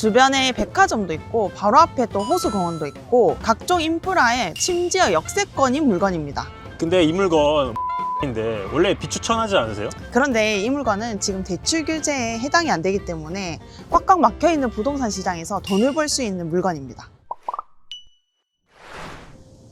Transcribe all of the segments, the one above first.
주변에 백화점도 있고 바로 앞에 또 호수공원도 있고 각종 인프라에 심지어 역세권인 물건입니다. 근데 이 물건 인데 원래 비추천하지 않으세요? 그런데 이 물건은 지금 대출 규제에 해당이 안 되기 때문에 꽉꽉 막혀 있는 부동산 시장에서 돈을 벌 수 있는 물건입니다.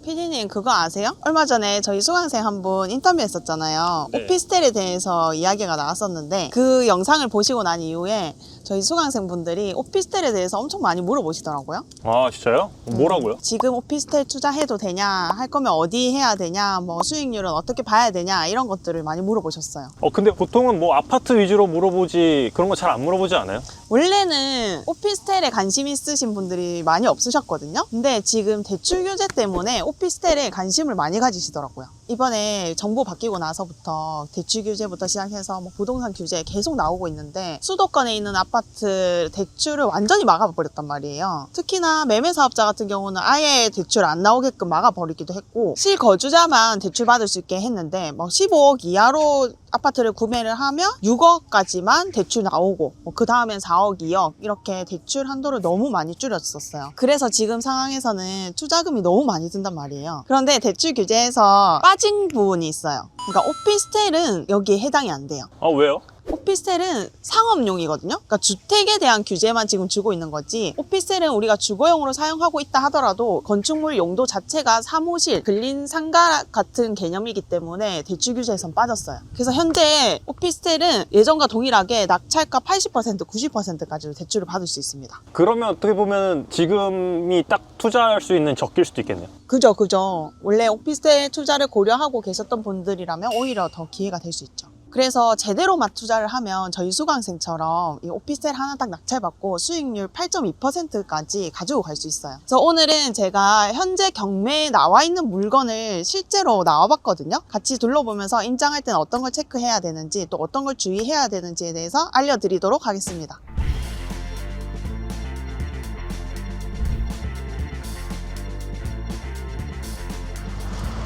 피디님 그거 아세요? 얼마 전에 저희 수강생 한 분 인터뷰했었잖아요. 네. 오피스텔에 대해서 이야기가 나왔었는데 그 영상을 보시고 난 이후에 저희 수강생분들이 오피스텔에 대해서 엄청 많이 물어보시더라고요. 아 진짜요? 뭐라고요? 지금 오피스텔 투자해도 되냐, 할 거면 어디 해야 되냐, 뭐 수익률은 어떻게 봐야 되냐 이런 것들을 많이 물어보셨어요. 근데 보통은 뭐 아파트 위주로 물어보지 그런 거 잘 안 물어보지 않아요? 원래는 오피스텔에 관심 있으신 분들이 많이 없으셨거든요. 근데 지금 대출 규제 때문에 오피스텔에 관심을 많이 가지시더라고요. 이번에 정부 바뀌고 나서부터 대출 규제부터 시작해서 뭐 부동산 규제 계속 나오고 있는데 수도권에 있는 아파트 대출을 완전히 막아버렸단 말이에요. 특히나 매매 사업자 같은 경우는 아예 대출 안 나오게끔 막아버리기도 했고 실거주자만 대출 받을 수 있게 했는데 뭐 15억 이하로 아파트를 구매를 하면 6억까지만 대출 나오고 그 다음엔 4억, 2억 이렇게 대출 한도를 너무 많이 줄였었어요. 그래서 지금 상황에서는 투자금이 너무 많이 든단 말이에요. 그런데 대출 규제에서 빠진 부분이 있어요. 그러니까 오피스텔은 여기에 해당이 안 돼요. 아 왜요? 오피스텔은 상업용이거든요. 그러니까 주택에 대한 규제만 지금 주고 있는 거지 오피스텔은 우리가 주거용으로 사용하고 있다 하더라도 건축물 용도 자체가 사무실, 근린 상가 같은 개념이기 때문에 대출 규제에선 빠졌어요. 그래서 현재 오피스텔은 예전과 동일하게 낙찰가 80%, 90%까지도 대출을 받을 수 있습니다. 그러면 어떻게 보면 지금이 딱 투자할 수 있는 적기일 수도 있겠네요. 그죠. 원래 오피스텔 투자를 고려하고 계셨던 분들이라면 오히려 더 기회가 될 수 있죠. 그래서 제대로만 투자를 하면 저희 수강생처럼 이 오피스텔 하나 딱 낙찰받고 수익률 8.2%까지 가지고 갈 수 있어요. 그래서 오늘은 제가 현재 경매에 나와 있는 물건을 실제로 나와봤거든요. 같이 둘러보면서 인장할 때는 어떤 걸 체크해야 되는지 또 어떤 걸 주의해야 되는지에 대해서 알려드리도록 하겠습니다.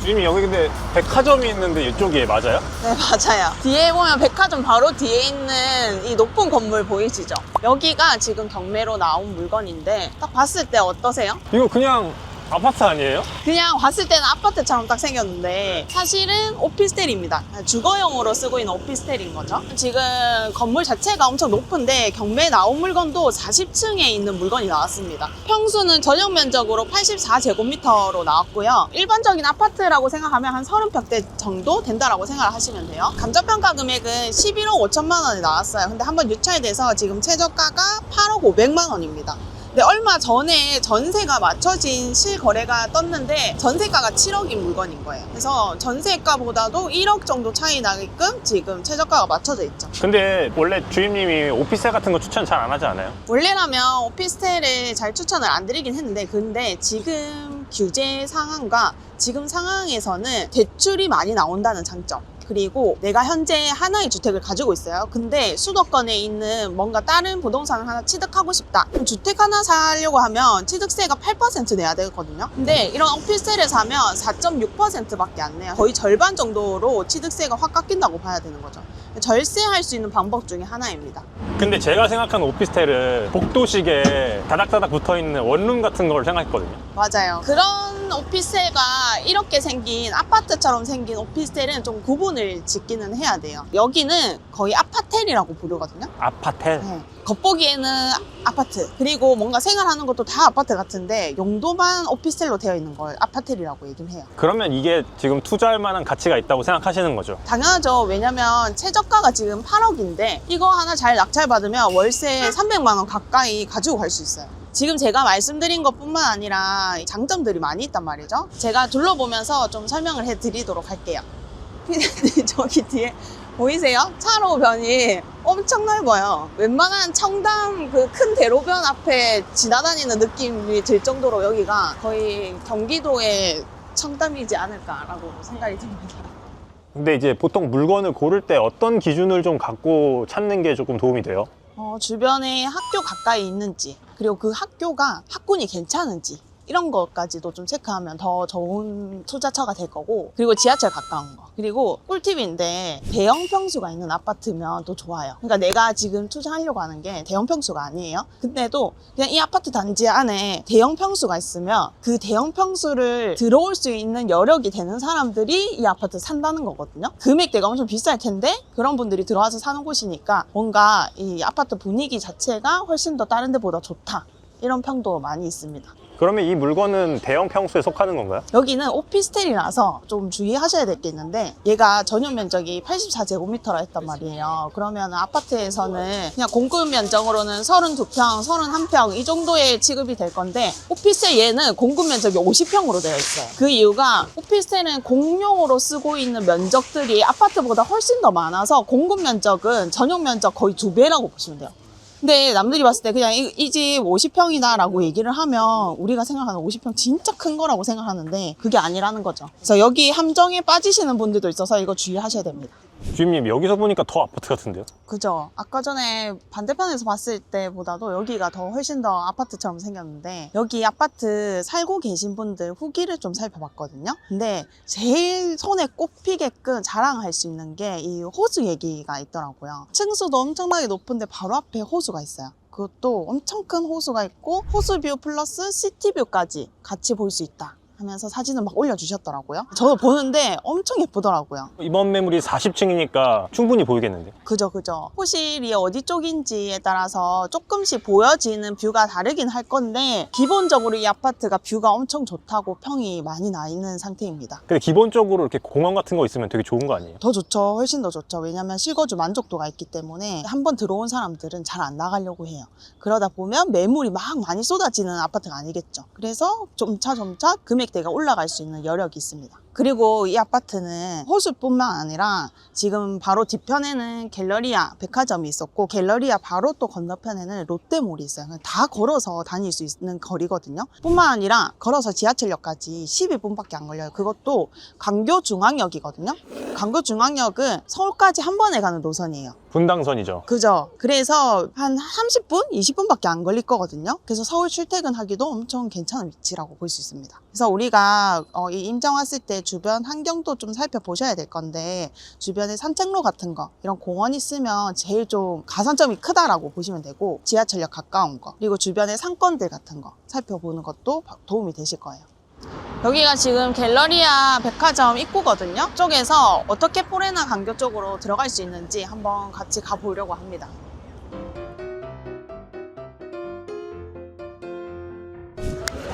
주임이 여기 근데 백화점이 있는데 이쪽이 맞아요? 네, 맞아요. 뒤에 보면 백화점 바로 뒤에 있는 이 높은 건물 보이시죠? 여기가 지금 경매로 나온 물건인데 딱 봤을 때 어떠세요? 이거 그냥 아파트 아니에요? 그냥 봤을 때는 아파트처럼 딱 생겼는데 사실은 오피스텔입니다. 주거용으로 쓰고 있는 오피스텔인 거죠. 지금 건물 자체가 엄청 높은데 경매에 나온 물건도 40층에 있는 물건이 나왔습니다. 평수는 전용 면적으로 84제곱미터로 나왔고요. 일반적인 아파트라고 생각하면 한 30평대 정도 된다라고 생각을 하시면 돼요. 감정평가 금액은 11억 5천만 원에 나왔어요. 근데 한번 유찰이 돼서 지금 최저가가 8억 500만 원입니다. 근데 얼마 전에 전세가 맞춰진 실거래가 떴는데 전세가가 7억인 물건인 거예요. 그래서 전세가보다도 1억 정도 차이 나게끔 지금 최저가가 맞춰져 있죠. 근데 원래 주임님이 오피스텔 같은 거 추천 잘 안 하지 않아요? 원래라면 오피스텔을 잘 추천을 안 드리긴 했는데 근데 지금 규제 상황과 지금 상황에서는 대출이 많이 나온다는 장점 그리고 내가 현재 하나의 주택을 가지고 있어요. 근데 수도권에 있는 뭔가 다른 부동산을 하나 취득하고 싶다. 그럼 주택 하나 사려고 하면 취득세가 8% 내야 되거든요. 근데 이런 오피스텔에 사면 4.6%밖에 안 내요. 거의 절반 정도로 취득세가 확 깎인다고 봐야 되는 거죠. 절세할 수 있는 방법 중에 하나입니다. 근데 제가 생각하는 오피스텔은 복도식에 다닥다닥 붙어있는 원룸 같은 걸 생각했거든요. 맞아요. 그런 오피스텔과 이렇게 생긴 아파트처럼 생긴 오피스텔은 좀 구분을 짓기는 해야 돼요. 여기는 거의 아파텔이라고 부르거든요. 아파텔? 네. 겉보기에는 아파트 그리고 뭔가 생활하는 것도 다 아파트 같은데 용도만 오피스텔로 되어 있는 걸 아파텔이라고 얘기를 해요. 그러면 이게 지금 투자할 만한 가치가 있다고 생각하시는 거죠? 당연하죠. 왜냐면 최저가가 지금 8억인데 이거 하나 잘 낙찰받으면 월세 300만 원 가까이 가지고 갈 수 있어요. 지금 제가 말씀드린 것뿐만 아니라 장점들이 많이 있단 말이죠. 제가 둘러보면서 좀 설명을 해드리도록 할게요. 피디님 저기 뒤에 보이세요? 차로변이 엄청 넓어요. 웬만한 청담 그 큰 대로변 앞에 지나다니는 느낌이 들 정도로 여기가 거의 경기도의 청담이지 않을까라고 생각이 듭니다. 근데 이제 보통 물건을 고를 때 어떤 기준을 좀 갖고 찾는 게 조금 도움이 돼요? 주변에 학교 가까이 있는지 그리고 그 학교가 학군이 괜찮은지 이런 것까지도 좀 체크하면 더 좋은 투자처가 될 거고, 그리고 지하철 가까운 거, 그리고 꿀팁인데 대형 평수가 있는 아파트면 또 좋아요. 그러니까 내가 지금 투자하려고 하는 게 대형 평수가 아니에요. 근데도 그냥 이 아파트 단지 안에 대형 평수가 있으면 그 대형 평수를 들어올 수 있는 여력이 되는 사람들이 이 아파트 산다는 거거든요. 금액대가 엄청 비쌀 텐데 그런 분들이 들어와서 사는 곳이니까 뭔가 이 아파트 분위기 자체가 훨씬 더 다른 데보다 좋다, 이런 평도 많이 있습니다. 그러면 이 물건은 대형 평수에 속하는 건가요? 여기는 오피스텔이라서 좀 주의하셔야 될 게 있는데, 얘가 전용 면적이 84제곱미터라 했단 말이에요. 그러면 아파트에서는 그냥 공급 면적으로는 32평, 31평 이 정도의 취급이 될 건데, 오피스텔 얘는 공급 면적이 50평으로 되어 있어요. 그 이유가 오피스텔은 공용으로 쓰고 있는 면적들이 아파트보다 훨씬 더 많아서 공급 면적은 전용 면적 거의 2배라고 보시면 돼요. 근데 남들이 봤을 때 그냥 이 집 50평이다 라고 얘기를 하면 우리가 생각하는 50평 진짜 큰 거라고 생각하는데 그게 아니라는 거죠. 그래서 여기 함정에 빠지시는 분들도 있어서 이거 주의하셔야 됩니다. 주임님, 여기서 보니까 더 아파트 같은데요? 그죠? 아까 전에 반대편에서 봤을 때보다도 여기가 더 훨씬 더 아파트처럼 생겼는데, 여기 아파트 살고 계신 분들 후기를 좀 살펴봤거든요. 근데 제일 손에 꼽히게끔 자랑할 수 있는 게 이 호수 얘기가 있더라고요. 층수도 엄청나게 높은데 바로 앞에 호수가 있어요. 그것도 엄청 큰 호수가 있고 호수뷰 플러스 시티뷰까지 같이 볼 수 있다 하면서 사진을 막 올려주셨더라고요. 저도 보는데 엄청 예쁘더라고요. 이번 매물이 40층이니까 충분히 보이겠는데? 그죠. 호실이 어디 쪽인지에 따라서 조금씩 보여지는 뷰가 다르긴 할 건데, 기본적으로 이 아파트가 뷰가 엄청 좋다고 평이 많이 나 있는 상태입니다. 근데 기본적으로 이렇게 공원 같은 거 있으면 되게 좋은 거 아니에요? 더 좋죠. 훨씬 더 좋죠. 왜냐면 실거주 만족도가 있기 때문에 한번 들어온 사람들은 잘 안 나가려고 해요. 그러다 보면 매물이 막 많이 쏟아지는 아파트가 아니겠죠. 그래서 점차 금액대가 올라갈 수 있는 여력이 있습니다. 그리고 이 아파트는 호수뿐만 아니라 지금 바로 뒤편에는 갤러리아 백화점이 있었고, 갤러리아 바로 또 건너편에는 롯데몰이 있어요. 다 걸어서 다닐 수 있는 거리거든요. 뿐만 아니라 걸어서 지하철역까지 12분밖에 안 걸려요. 그것도 강교중앙역이거든요. 강교중앙역은 서울까지 한 번에 가는 노선이에요. 분당선이죠. 그죠? 그래서 한 30분? 20분밖에 안 걸릴 거거든요. 그래서 서울 출퇴근하기도 엄청 괜찮은 위치라고 볼 수 있습니다. 그래서 우리가 이 임장 왔을 때 주변 환경도 좀 살펴보셔야 될 건데, 주변에 산책로 같은 거, 이런 공원 있으면 제일 좀 가산점이 크다라고 보시면 되고, 지하철역 가까운 거, 그리고 주변에 상권들 같은 거 살펴보는 것도 도움이 되실 거예요. 여기가 지금 갤러리아 백화점 입구거든요. 쪽에서 어떻게 포레나 강교 쪽으로 들어갈 수 있는지 한번 같이 가보려고 합니다.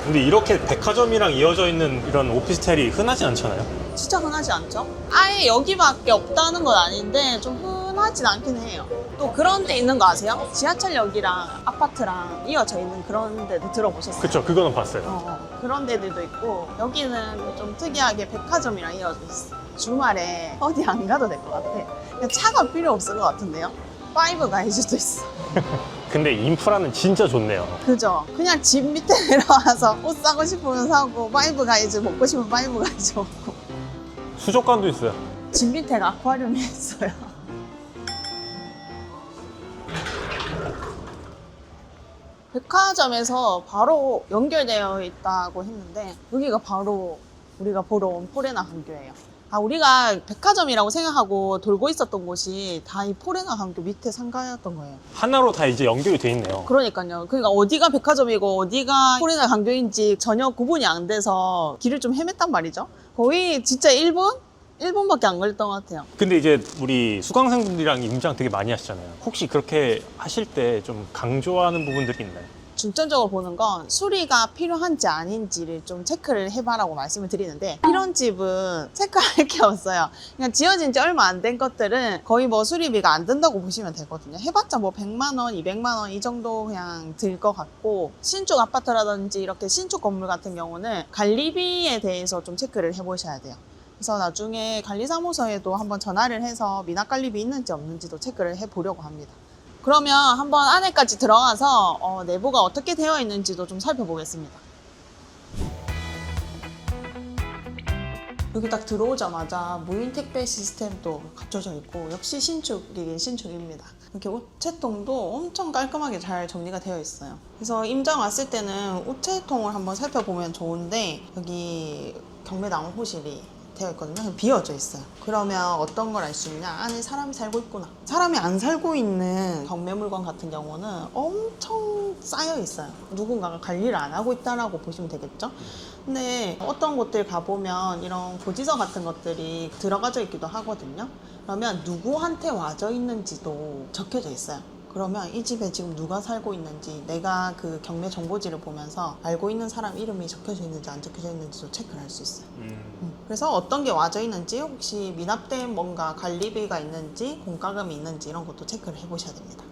근데 이렇게 백화점이랑 이어져 있는 이런 오피스텔이 흔하지 않잖아요? 진짜 흔하지 않죠? 아예 여기밖에 없다는 건 아닌데 좀 흔하진 않긴 해요. 또 그런 데 있는 거 아세요? 지하철역이랑 아파트랑 이어져 있는 그런 데도 들어보셨어요? 그쵸, 그거는 봤어요. 그런 데들도 있고, 여기는 좀 특이하게 백화점이랑 이어져 있어. 주말에 어디 안 가도 될 것 같아. 그냥 차가 필요 없을 것 같은데요? 파이브 가이즈도 있어. 근데 인프라는 진짜 좋네요. 그죠? 그냥 집 밑에 내려와서 옷 사고 싶으면 사고, 파이브 가이즈 먹고 싶으면 파이브 가이즈 먹고. 수족관도 있어요. 집 밑에가 아쿠아리움이 있어요. 백화점에서 바로 연결되어 있다고 했는데, 여기가 바로 우리가 보러 온 포레나 강교예요. 우리가 백화점이라고 생각하고 돌고 있었던 곳이 다 이 포레나 강교 밑에 상가였던 거예요. 하나로 다 이제 연결이 돼 있네요. 그러니까요. 그러니까 어디가 백화점이고 어디가 포레나 강교인지 전혀 구분이 안 돼서 길을 좀 헤맸단 말이죠. 거의 진짜 1분밖에 안 걸렸던 것 같아요. 근데 이제 우리 수강생분들이랑 임장 되게 많이 하시잖아요. 혹시 그렇게 하실 때 좀 강조하는 부분들이 있나요? 중점적으로 보는 건 수리가 필요한지 아닌지를 좀 체크를 해봐라고 말씀을 드리는데, 이런 집은 체크할 게 없어요. 그냥 지어진 지 얼마 안 된 것들은 거의 뭐 수리비가 안 든다고 보시면 되거든요. 해봤자 뭐 100만 원, 200만 원 이 정도 그냥 들 것 같고, 신축 아파트라든지 이렇게 신축 건물 같은 경우는 관리비에 대해서 좀 체크를 해보셔야 돼요. 그래서 나중에 관리사무소에도 한번 전화를 해서 미납 관리비 있는지 없는지도 체크를 해보려고 합니다. 그러면 한번 안에까지 들어가서 내부가 어떻게 되어 있는지도 좀 살펴보겠습니다. 여기 딱 들어오자마자 무인 택배 시스템도 갖춰져 있고, 역시 신축이긴 신축입니다. 이렇게 우체통도 엄청 깔끔하게 잘 정리가 되어 있어요. 그래서 임장 왔을 때는 우체통을 한번 살펴보면 좋은데 여기 경매 나온 호실이 되어 있거든요. 비어져 있어요. 그러면 어떤 걸 알 수 있냐? 안에 사람이 살고 있구나. 사람이 안 살고 있는 경매 물건 같은 경우는 엄청 쌓여 있어요. 누군가가 관리를 안 하고 있다라고 보시면 되겠죠? 근데 어떤 곳들 가보면 이런 고지서 같은 것들이 들어가져 있기도 하거든요. 그러면 누구한테 와져 있는지도 적혀져 있어요. 그러면 이 집에 지금 누가 살고 있는지 내가 그 경매 정보지를 보면서 알고 있는 사람 이름이 적혀져 있는지 안 적혀져 있는지도 체크를 할 수 있어요. 그래서 어떤 게 와져 있는지, 혹시 미납된 뭔가 관리비가 있는지, 공과금이 있는지 이런 것도 체크를 해보셔야 됩니다.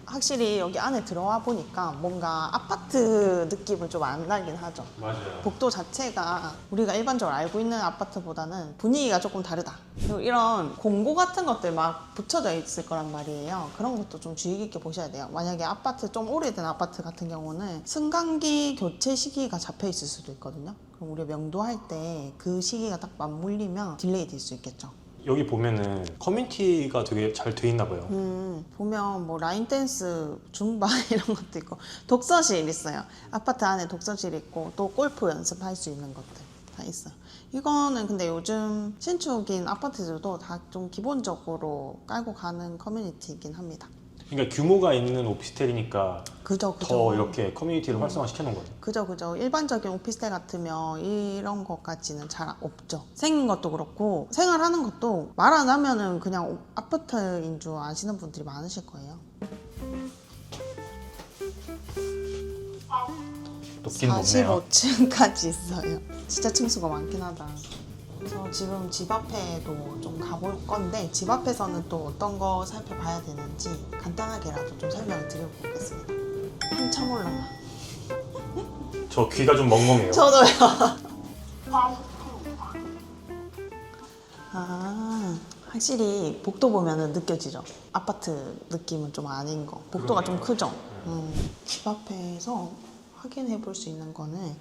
확실히 여기 안에 들어와 보니까 뭔가 아파트 느낌은 좀 안 나긴 하죠. 맞아요. 복도 자체가 우리가 일반적으로 알고 있는 아파트보다는 분위기가 조금 다르다. 그리고 이런 공고 같은 것들 막 붙여져 있을 거란 말이에요. 그런 것도 좀 주의 깊게 보셔야 돼요. 만약에 아파트, 좀 오래된 아파트 같은 경우는 승강기 교체 시기가 잡혀 있을 수도 있거든요. 그럼 우리가 명도할 때 그 시기가 딱 맞물리면 딜레이 될 수 있겠죠. 여기 보면은 커뮤니티가 되게 잘 돼 있나 봐요. 보면 뭐 라인 댄스, 줌바 이런 것도 있고, 독서실 있어요. 아파트 안에 독서실 있고, 또 골프 연습할 수 있는 것들 다 있어요. 이거는 근데 요즘 신축인 아파트들도 다 좀 기본적으로 깔고 가는 커뮤니티이긴 합니다. 그러니까 규모가 있는 오피스텔이니까 그죠. 더 이렇게 커뮤니티를 활성화시켜 놓은 거죠. 그죠. 일반적인 오피스텔 같으면 이런 것까지는 잘 없죠. 생긴 것도 그렇고 생활하는 것도 말 안 하면은 그냥 아파트인 줄 아시는 분들이 많으실 거예요. 높긴 높네요. 45층까지 있어요. 진짜 층수가 많긴 하다. 그래서 지금 집 앞에도 좀 가볼 건데, 집 앞에서는 또 어떤 거 살펴봐야 되는지 간단하게라도 좀 설명을 드려보겠습니다. 한참 올라가. 저 귀가 좀 멍멍해요. 저도요. 확실히 복도 보면은 느껴지죠. 아파트 느낌은 좀 아닌 거. 복도가 좀 크죠. 집 앞에서 확인해 볼 수 있는 거는,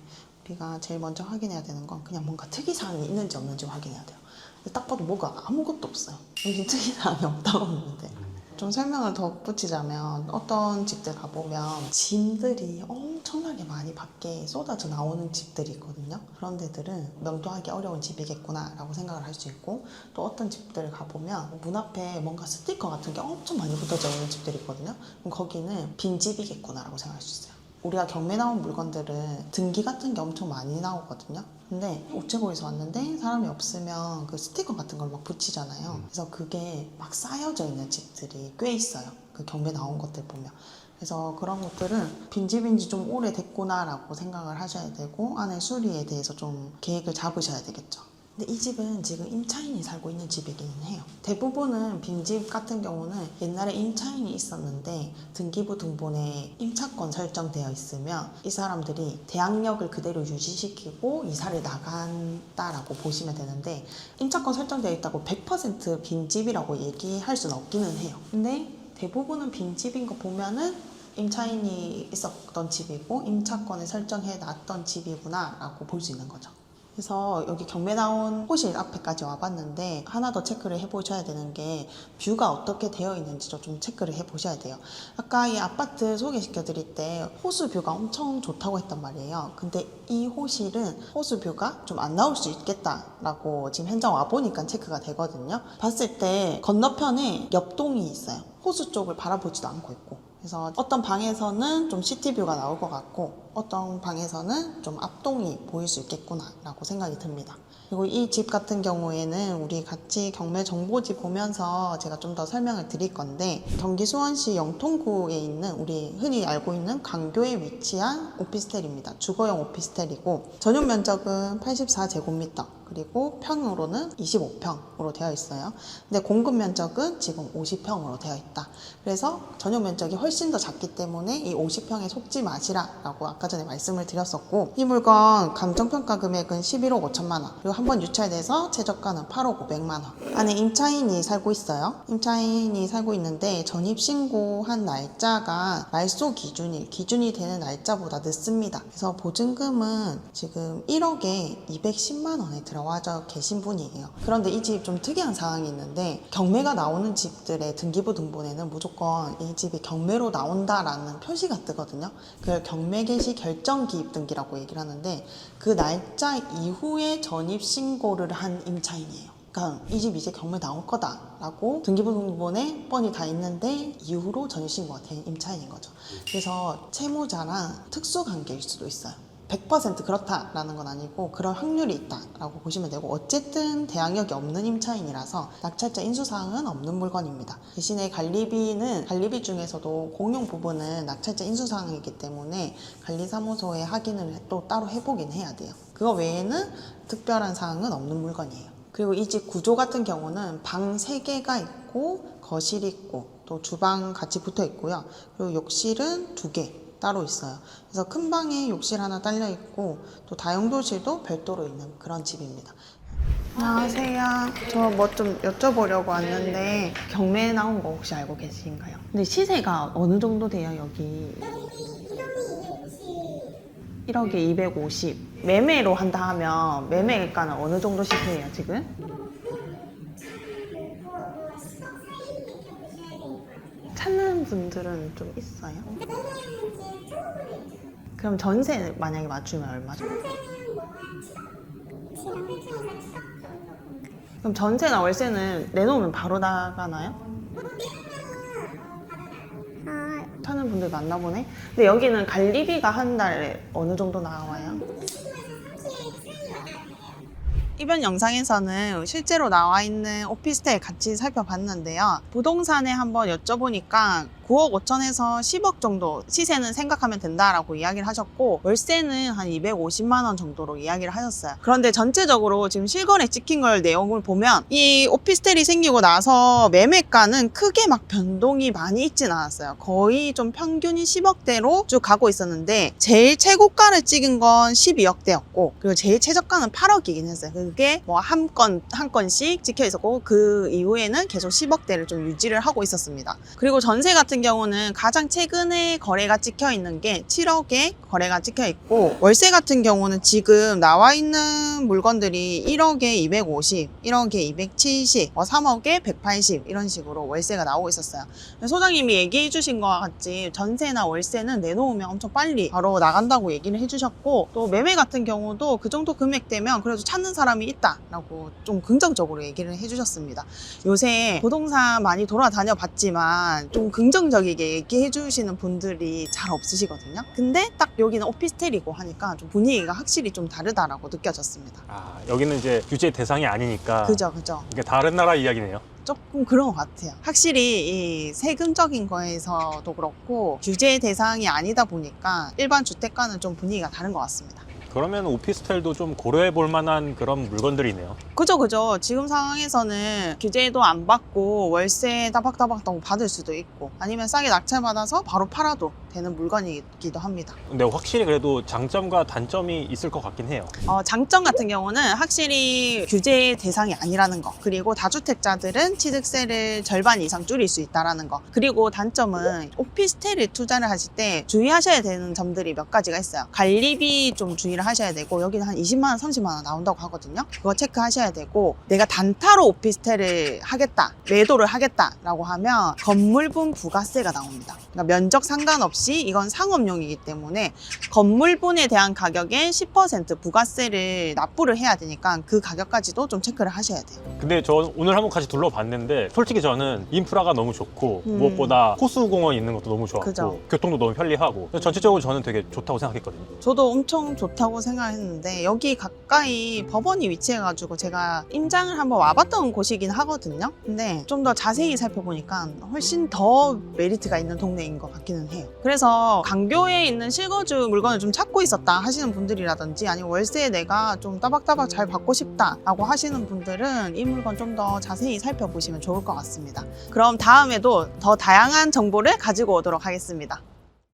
우리가 제일 먼저 확인해야 되는 건 그냥 뭔가 특이사항이 있는지 없는지 확인해야 돼요. 근데 딱 봐도 뭐가 아무것도 없어요. 여기 특이사항이 없다고 하는데. 좀 설명을 덧붙이자면, 어떤 집들 가보면 짐들이 엄청나게 많이 밖에 쏟아져 나오는 집들이 있거든요. 그런 데들은 명도하기 어려운 집이겠구나 라고 생각을 할 수 있고, 또 어떤 집들 가보면 문 앞에 뭔가 스티커 같은 게 엄청 많이 붙어져 있는 집들이 있거든요. 그럼 거기는 빈집이겠구나 라고 생각할 수 있어요. 우리가 경매 나온 물건들은 등기 같은 게 엄청 많이 나오거든요. 근데 우체국에서 왔는데 사람이 없으면 그 스티커 같은 걸 막 붙이잖아요. 그래서 그게 막 쌓여져 있는 집들이 꽤 있어요. 그 경매 나온 것들 보면. 그래서 그런 것들은 빈집인지 좀 오래됐구나 라고 생각을 하셔야 되고, 안에 수리에 대해서 좀 계획을 잡으셔야 되겠죠. 근데 이 집은 지금 임차인이 살고 있는 집이기는 해요. 대부분은 빈집 같은 경우는 옛날에 임차인이 있었는데 등기부 등본에 임차권 설정되어 있으면 이 사람들이 대항력을 그대로 유지시키고 이사를 나간다라고 보시면 되는데, 임차권 설정되어 있다고 100% 빈집이라고 얘기할 수는 없기는 해요. 근데 대부분은 빈집인 거 보면은 임차인이 있었던 집이고 임차권을 설정해 놨던 집이구나 라고 볼 수 있는 거죠. 그래서 여기 경매 나온 호실 앞에까지 와봤는데, 하나 더 체크를 해보셔야 되는 게 뷰가 어떻게 되어 있는지도 좀 체크를 해보셔야 돼요. 아까 이 아파트 소개시켜 드릴 때 호수 뷰가 엄청 좋다고 했단 말이에요. 근데 이 호실은 호수 뷰가 좀 안 나올 수 있겠다라고 지금 현장 와보니까 체크가 되거든요. 봤을 때 건너편에 옆동이 있어요. 호수 쪽을 바라보지도 않고 있고. 그래서 어떤 방에서는 좀 시티뷰가 나올 것 같고, 어떤 방에서는 좀 앞동이 보일 수 있겠구나 라고 생각이 듭니다. 그리고 이 집 같은 경우에는 우리 같이 경매 정보지 보면서 제가 좀 더 설명을 드릴 건데, 경기 수원시 영통구에 있는 우리 흔히 알고 있는 강교에 위치한 오피스텔입니다. 주거용 오피스텔이고, 전용 면적은 84제곱미터, 그리고 평으로는 25평으로 되어 있어요. 근데 공급 면적은 지금 50평으로 되어 있다. 그래서 전용 면적이 훨씬 더 작기 때문에 이 50평에 속지 마시라라고 아까 전에 말씀을 드렸었고, 이 물건 감정평가 금액은 11억 5천만 원, 그리고 한번 유찰돼서 최저가는 8억 500만 원. 안에 임차인이 살고 있어요. 임차인이 살고 있는데 전입신고한 날짜가 말소 기준이 되는 날짜보다 늦습니다. 그래서 보증금은 지금 1억에 210만 원에 들어갑니다. 들어와져 계신 분이에요. 그런데 이 집 좀 특이한 상황이 있는데 경매가 나오는 집들의 등기부 등본에는 무조건 이 집이 경매로 나온다라는 표시가 뜨거든요. 그걸 경매 개시 결정 기입 등기라고 얘기를 하는데 그 날짜 이후에 전입 신고를 한 임차인이에요. 그러니까 이 집 이제 경매 나올 거다라고 등기부 등본에 뻔히 다 있는데 이후로 전입신고가 된 임차인인 거죠. 그래서 채무자랑 특수관계일 수도 있어요. 100% 그렇다라는 건 아니고 그럴 확률이 있다라고 보시면 되고 어쨌든 대항력이 없는 임차인이라서 낙찰자 인수사항은 없는 물건입니다. 대신에 관리비 중에서도 공용 부분은 낙찰자 인수사항이기 때문에 관리사무소에 확인을 또 따로 해보긴 해야 돼요. 그거 외에는 특별한 사항은 없는 물건이에요. 그리고 이 집 구조 같은 경우는 방 3개가 있고 거실이 있고 또 주방 같이 붙어 있고요. 그리고 욕실은 2개 따로 있어요. 그래서 큰 방에 욕실 하나 딸려 있고 또 다용도실도 별도로 있는 그런 집입니다. 안녕하세요. 저 뭐 좀 여쭤보려고 왔는데 경매에 나온 거 혹시 알고 계신가요? 근데 시세가 어느 정도 돼요, 여기? 1억에 250. 매매로 한다 하면 매매가는 어느 정도 시세예요, 지금? 찾는 분들은 좀 있어요? 그럼 전세 만약에 맞추면 얼마죠? 그럼 전세나 월세는 내놓으면 바로 나가나요? 찾는 분들 많나 보네. 근데 여기는 관리비가 한 달에 어느 정도 나와요? 이번 영상에서는 실제로 나와 있는 오피스텔 같이 살펴봤는데요. 부동산에 한번 여쭤보니까 9억 5천에서 10억 정도 시세는 생각하면 된다라고 이야기를 하셨고 월세는 한 250만 원 정도로 이야기를 하셨어요. 그런데 전체적으로 지금 실거래 찍힌 걸 내용을 보면 이 오피스텔이 생기고 나서 매매가는 크게 막 변동이 많이 있진 않았어요. 거의 좀 평균이 10억대로 쭉 가고 있었는데 제일 최고가를 찍은 건 12억대였고 그리고 제일 최저가는 8억이긴 했어요. 그게 뭐 한 건씩 찍혀 있었고 그 이후에는 계속 10억대를 좀 유지를 하고 있었습니다. 그리고 전세 같은 경우는 가장 최근에 거래가 찍혀 있는 게 7억에 거래가 찍혀 있고 월세 같은 경우는 지금 나와 있는 물건들이 1억에 250, 1억에 270, 3억에 180 이런 식으로 월세가 나오고 있었어요. 소장님이 얘기해 주신 것과 같이 전세나 월세는 내놓으면 엄청 빨리 바로 나간다고 얘기를 해주셨고 또 매매 같은 경우도 그 정도 금액 되면 그래도 찾는 사람이 있다라고 좀 긍정적으로 얘기를 해주셨습니다. 요새 부동산 많이 돌아다녀 봤지만 좀 긍정적이게 얘기해 주시는 분들이 잘 없으시거든요. 근데 딱 여기는 오피스텔이고 하니까 좀 분위기가 확실히 좀 다르다라고 느껴졌습니다. 아, 여기는 이제 규제 대상이 아니니까. 그죠. 이게 다른 나라 이야기네요. 조금 그런 것 같아요. 확실히 이 세금적인 거에서도 그렇고 규제 대상이 아니다 보니까 일반 주택과는 좀 분위기가 다른 것 같습니다. 그러면 오피스텔도 좀 고려해 볼 만한 그런 물건들이네요. 그죠. 지금 상황에서는 규제도 안 받고 월세 따박따박 받을 수도 있고 아니면 싸게 낙찰받아서 바로 팔아도 되는 물건이기도 합니다. 근데 확실히 그래도 장점과 단점이 있을 것 같긴 해요. 장점 같은 경우는 확실히 규제 대상이 아니라는 거 그리고 다주택자들은 취득세를 절반 이상 줄일 수 있다는 거 그리고 단점은 오피스텔에 투자를 하실 때 주의하셔야 되는 점들이 몇 가지가 있어요. 관리비 좀 주의를 하셔야 되고 여기는 한 20만 원, 30만 원 나온다고 하거든요. 그거 체크하셔야 되고 내가 단타로 오피스텔을 하겠다, 매도를 하겠다라고 하면 건물분 부가세가 나옵니다. 그러니까 면적 상관없이 이건 상업용이기 때문에 건물분에 대한 가격에 10% 부가세를 납부를 해야 되니까 그 가격까지도 좀 체크를 하셔야 돼요. 근데 저 오늘 한번 같이 둘러봤는데 솔직히 저는 인프라가 너무 좋고 무엇보다 호수공원 있는 것도 너무 좋았고 그죠. 교통도 너무 편리하고 전체적으로 저는 되게 좋다고 생각했거든요. 저도 엄청 좋다고 생각했는데 여기 가까이 법원이 위치해가지고 제가 임장을 한번 와봤던 곳이긴 하거든요. 근데 좀 더 자세히 살펴보니까 훨씬 더 메리트가 있는 동네인 것 같기는 해요. 그래서 강교에 있는 실거주 물건을 좀 찾고 있었다 하시는 분들이라든지 아니면 월세에 내가 좀 따박따박 잘 받고 싶다라고 하시는 분들은 이 물건 좀 더 자세히 살펴보시면 좋을 것 같습니다. 그럼 다음에도 더 다양한 정보를 가지고 오도록 하겠습니다.